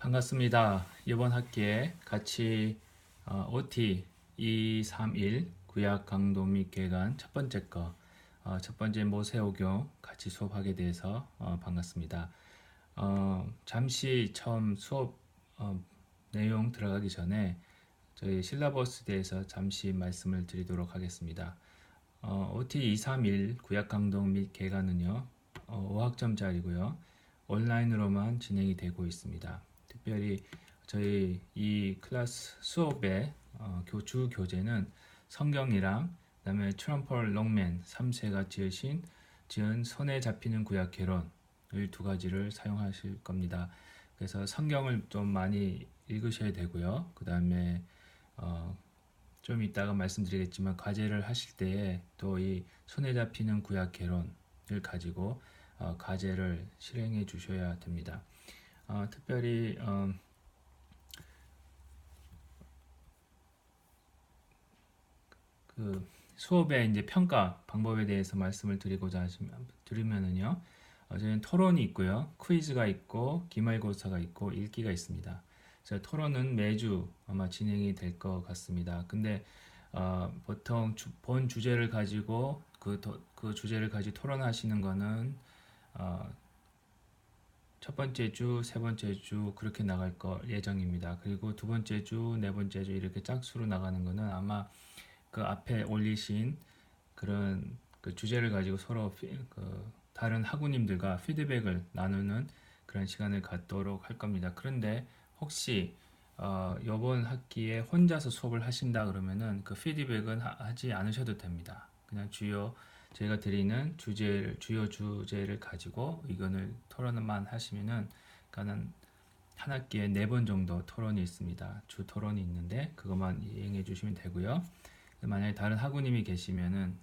반갑습니다. 이번 학기에 같이 OT 231 구약 강도 및 개관 첫 번째 첫 번째 모세오경 같이 수업하게 돼서 반갑습니다. 잠시 처음 수업 내용 들어가기 전에 저희 실라버스에 대해서 잠시 말씀을 드리도록 하겠습니다. OT 231 구약 강도 및 개관은요 5학점짜리고요. 온라인으로만 진행이 되고 있습니다. 특별히 저희 이 클래스 수업의 주 교재는 성경이랑 그다음에 트럼펄 롱맨 3세가 지은 손에 잡히는 구약 개론 이 두 가지를 사용하실 겁니다. 그래서 성경을 좀 많이 읽으셔야 되고요. 그 다음에 좀 이따가 말씀드리겠지만 과제를 하실 때에 또 이 손에 잡히는 구약 개론을 가지고 과제를 실행해 주셔야 됩니다. 특별히 그 수업의 이제 평가 방법에 대해서 말씀을 드리면은요. 저희는 토론이 있고요, 퀴즈가 있고, 기말고사가 있고, 읽기가 있습니다. 그래서 토론은 매주 아마 진행이 될 것 같습니다. 근데 보통 본 주제를 가지고 그 주제를 가지고 토론하시는 거는 첫 번째 주, 세 번째 주 그렇게 나갈 거 예정입니다. 그리고 두 번째 주, 네 번째 주 이렇게 짝수로 나가는 거는 아마 그 앞에 올리신 그런 그 주제를 가지고 서로 다른 학우님들과 피드백을 나누는 그런 시간을 갖도록 할 겁니다. 그런데 혹시 이번 학기에 혼자서 수업을 하신다 그러면은 그 피드백은 하지 않으셔도 됩니다. 그냥 저희가 드리는 주요 주제를 가지고 의견을 토론만 하시면은 그러니까는 한 학기에 4번 정도 토론이 있습니다. 주 토론이 있는데 그것만 이행해 주시면 되고요. 만약에 다른 학우님이 계시면은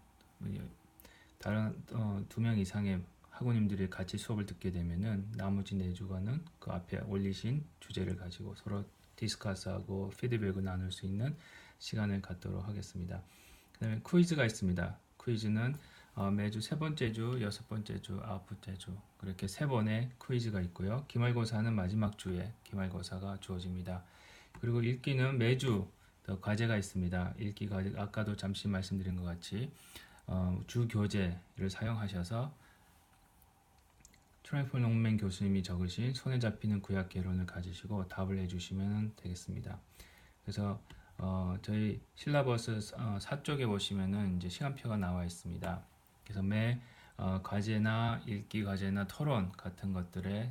다른 2명 이상의 학우님들이 같이 수업을 듣게 되면은 나머지 4주간은 그 앞에 올리신 주제를 가지고 서로 디스커스하고 피드백을 나눌 수 있는 시간을 갖도록 하겠습니다. 그 다음에 퀴즈가 있습니다. 퀴즈는 매주 세 번째 주, 여섯 번째 주, 아홉 번째 주 그렇게 3번의 퀴즈가 있고요. 기말고사는 마지막 주에 기말고사가 주어집니다. 그리고 읽기는 매주 더 과제가 있습니다. 읽기 과제 아까도 잠시 말씀드린 것 같이 주 교재를 사용하셔서 트라이폴 롱맨 교수님이 적으신 손에 잡히는 구약 개론을 가지시고 답을 해주시면 되겠습니다. 그래서 저희 실라버스 4쪽에 보시면은 이제 시간표가 나와 있습니다. 그래서 매 과제나 읽기 과제나 토론 같은 것들의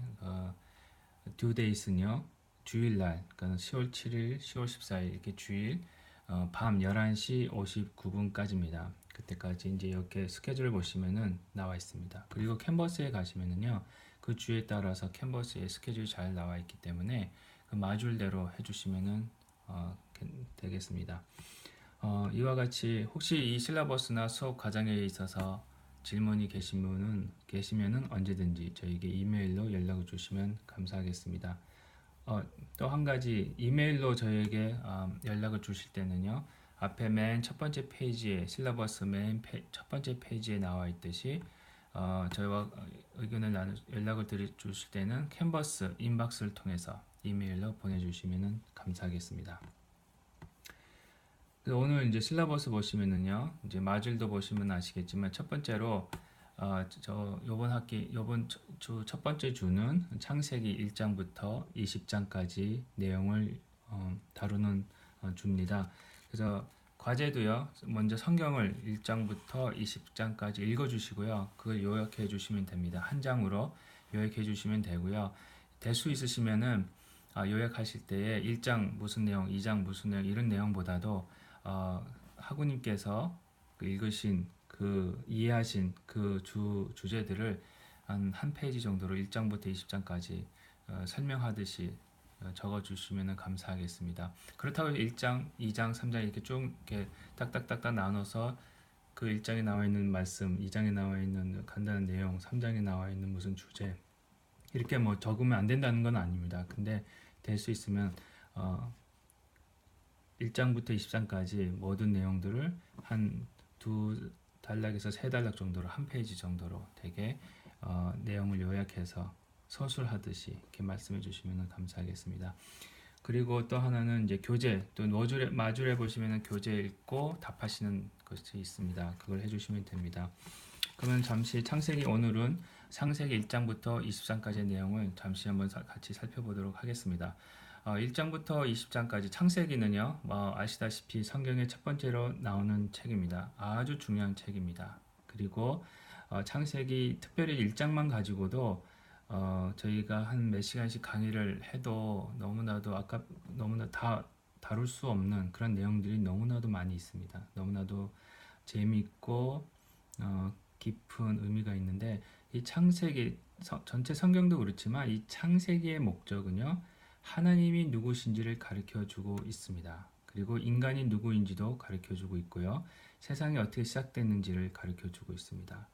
due date는요 주일날, 그러니까 10월 7일, 10월 14일 이렇게 주일 밤 11시 59분까지입니다. 그때까지 이제 이렇게 스케줄을 보시면은 나와 있습니다. 그리고 캔버스에 가시면은요 그 주에 따라서 캔버스에 스케줄이 잘 나와 있기 때문에 그 마줄대로 해주시면은 되겠습니다. 이와 같이 혹시 이 실라버스나 수업 과정에 있어서 질문이 계시면은 언제든지 저에게 이메일로 연락을 주시면 감사하겠습니다. 또 한 가지 이메일로 저에게 연락을 주실 때는요 앞에 맨 첫 번째 페이지에 실라버스 맨 첫 번째 페이지에 나와 있듯이 저희와 연락을 주실 때는 캔버스 인박스를 통해서 이메일로 보내주시면 감사하겠습니다. 오늘 이제 실라버스 보시면은요 이제 마줄도 보시면 아시겠지만 첫 번째로 요번 주 첫 번째 주는 창세기 1장부터 20장까지 내용을 다루는 주입니다. 그래서 과제도요, 먼저 성경을 1장부터 20장까지 읽어주시고요, 그걸 요약해 주시면 됩니다. 한 장으로 요약해 주시면 되고요. 될 수 있으시면은 요약하실 때에 1장 무슨 내용, 2장 무슨 내용 이런 내용보다도 학우님께서 읽으신 이해하신 그 주제들을 한 페이지 정도로 1장부터 20장까지 설명하듯이 적어주시면 감사하겠습니다. 그렇다고 1장, 2장, 3장 이렇게 쭉 이렇게 딱딱딱딱 나눠서 그 1장에 나와 있는 말씀, 2장에 나와 있는 간단한 내용, 3장에 나와 있는 무슨 주제 이렇게 뭐 적으면 안 된다는 건 아닙니다. 근데 될 수 있으면 1장부터 20장까지 모든 내용들을 한 2단락에서 3단락 정도로 한 페이지 정도로 되게 내용을 요약해서 서술하듯이 이렇게 말씀해 주시면 감사하겠습니다. 그리고 또 하나는 이제 교재, 또 마줄에 보시면은 교재 읽고 답하시는 것이 있습니다. 그걸 해주시면 됩니다. 그러면 잠시 오늘은 창세기 1장부터 20장까지의 내용을 잠시 한번 같이 살펴보도록 하겠습니다. 1장부터 20장까지 창세기는요, 아시다시피 성경의 첫 번째로 나오는 책입니다. 아주 중요한 책입니다. 그리고 창세기 특별히 1장만 가지고도 저희가 한 몇 시간씩 강의를 해도 너무나 다 다룰 수 없는 그런 내용들이 너무나도 많이 있습니다. 너무나도 재미있고 깊은 의미가 있는데, 이 창세기 전체 성경도 그렇지만 이 창세기의 목적은요, 하나님이 누구신지를 가르쳐 주고 있습니다. 그리고 인간이 누구인지도 가르쳐 주고 있고요, 세상이 어떻게 시작됐는지를 가르쳐 주고 있습니다.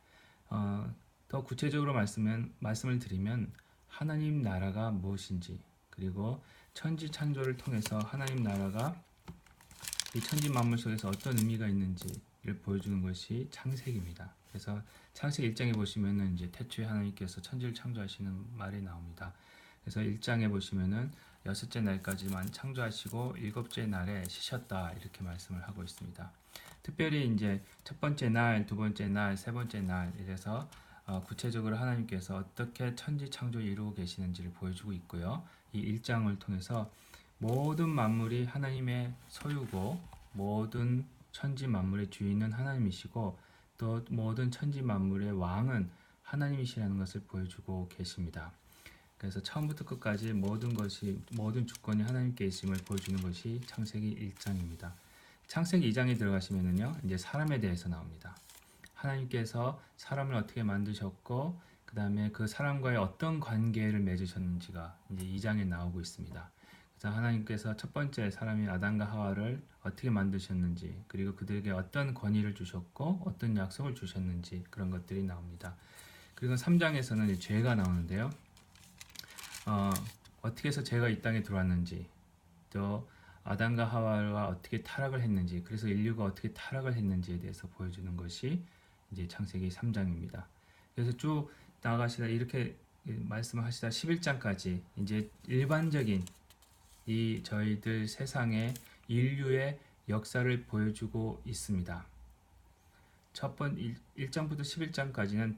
더 구체적으로 말씀을 드리면 하나님 나라가 무엇인지, 그리고 천지 창조를 통해서 하나님 나라가 이 천지 만물 속에서 어떤 의미가 있는지를 보여주는 것이 창세기입니다. 그래서 창세기 1장에 보시면은 이제 태초에 하나님께서 천지를 창조하시는 말이 나옵니다. 그래서 1장에 보시면은 여섯째 날까지만 창조하시고 일곱째 날에 쉬셨다, 이렇게 말씀을 하고 있습니다. 특별히 이제 첫 번째 날, 두 번째 날, 세 번째 날, 이래서 구체적으로 하나님께서 어떻게 천지 창조를 이루고 계시는지를 보여주고 있고요. 이 1장을 통해서 모든 만물이 하나님의 소유고, 모든 천지 만물의 주인은 하나님이시고, 또 모든 천지 만물의 왕은 하나님이시라는 것을 보여주고 계십니다. 그래서 처음부터 끝까지 모든 주권이 하나님께 있음을 보여주는 것이 창세기 1장입니다. 창세기 2장에 들어가시면은요, 이제 사람에 대해서 나옵니다. 하나님께서 사람을 어떻게 만드셨고, 그 다음에 그 사람과의 어떤 관계를 맺으셨는지가 이제 2장에 나오고 있습니다. 그래서 하나님께서 첫 번째 사람인 아담과 하와를 어떻게 만드셨는지, 그리고 그들에게 어떤 권위를 주셨고 어떤 약속을 주셨는지, 그런 것들이 나옵니다. 그리고 3장에서는 죄가 나오는데요, 어떻게 해서 죄가 이 땅에 들어왔는지, 또 아담과 하와가 어떻게 타락을 했는지, 그래서 인류가 어떻게 타락을 했는지에 대해서 보여주는 것이 이제 창세기 3장입니다. 그래서 쭉 나아가시다 이렇게 말씀을 하시다 11장까지 이제 일반적인 이 저희들 세상의 인류의 역사를 보여주고 있습니다. 첫 번 1장부터 11장까지는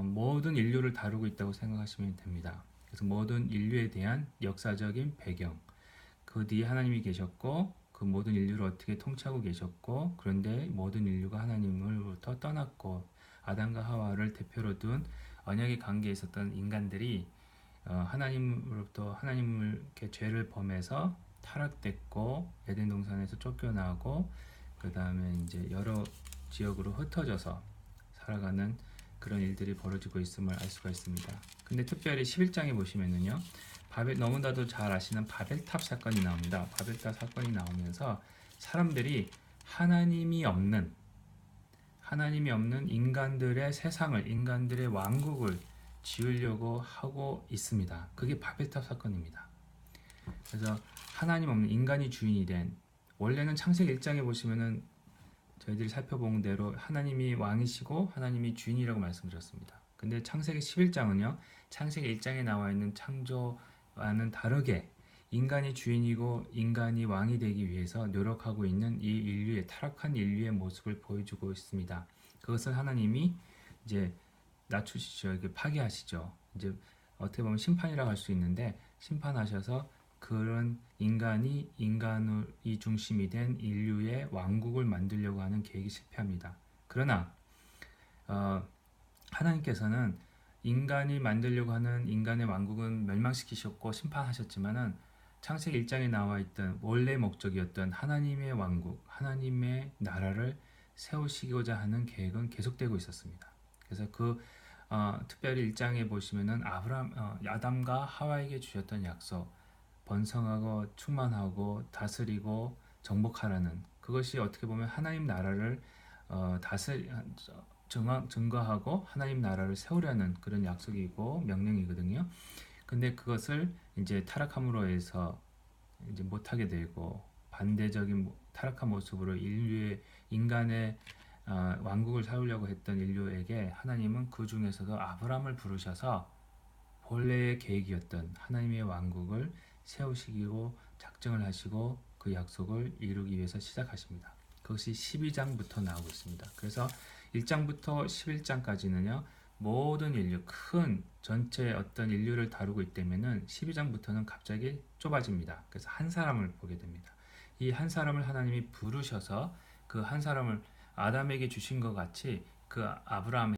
모든 인류를 다루고 있다고 생각하시면 됩니다. 그래서 모든 인류에 대한 역사적인 배경, 그 뒤에 하나님이 계셨고 그 모든 인류를 어떻게 통치하고 계셨고, 그런데 모든 인류가 하나님으로부터 떠났고 아담과 하와를 대표로 둔 언약의 관계에 있었던 인간들이 하나님으로부터 하나님을 이렇게 죄를 범해서 타락됐고 에덴 동산에서 쫓겨나고, 그 다음에 이제 여러 지역으로 흩어져서 살아가는 그런 일들이 벌어지고 있음을 알 수가 있습니다. 근데 특별히 11장에 보시면은요, 너무나도 잘 아시는 바벨탑 사건이 나옵니다. 바벨탑 사건이 나오면서 사람들이 하나님이 없는 인간들의 세상을, 인간들의 왕국을 지으려고 하고 있습니다. 그게 바벨탑 사건입니다. 그래서 하나님 없는 인간이 주인이 된, 원래는 창세기 1장에 보시면은 저희들이 살펴본 대로 하나님이 왕이시고 하나님이 주인이라고 말씀드렸습니다. 근데 창세기 11장은요, 창세기 1장에 나와 있는 창조와는 다르게 인간이 주인이고 인간이 왕이 되기 위해서 노력하고 있는 이 인류의 타락한 인류의 모습을 보여주고 있습니다. 그것을 하나님이 이제 낮추시죠. 파괴하시죠. 이제 어떻게 보면 심판이라고 할 수 있는데, 심판하셔서 그런 인간이 중심이 된 인류의 왕국을 만들려고 하는 계획이 실패합니다. 그러나 하나님께서는 인간이 만들려고 하는 인간의 왕국은 멸망시키셨고 심판하셨지만은 창세기 1장에 나와 있던 원래 목적이었던 하나님의 왕국, 하나님의 나라를 세우시고자 하는 계획은 계속되고 있었습니다. 그래서 특별히 1장에 보시면은 아담과 하와에게 주셨던 약속, 번성하고 충만하고 다스리고 정복하라는, 그것이 어떻게 보면 하나님 나라를 증거하고 하나님 나라를 세우려는 그런 약속이고 명령이거든요. 근데 그것을 이제 타락함으로 해서 이제 못하게 되고, 반대적인 타락한 모습으로 인간의 왕국을 세우려고 했던 인류에게 하나님은 그 중에서도 아브라함을 부르셔서 본래의 계획이었던 하나님의 왕국을 세우시고 작정을 하시고 그 약속을 이루기 위해서 시작하십니다. 그것이 12장부터 나오고 있습니다. 그래서 1장부터 11장까지는요. 모든 인류, 큰 전체 어떤 인류를 다루고 있다면은 12장부터는 갑자기 좁아집니다. 그래서 한 사람을 보게 됩니다. 이 한 사람을 하나님이 부르셔서 그 한 사람을 아담에게 주신 것 같이 그 아브라함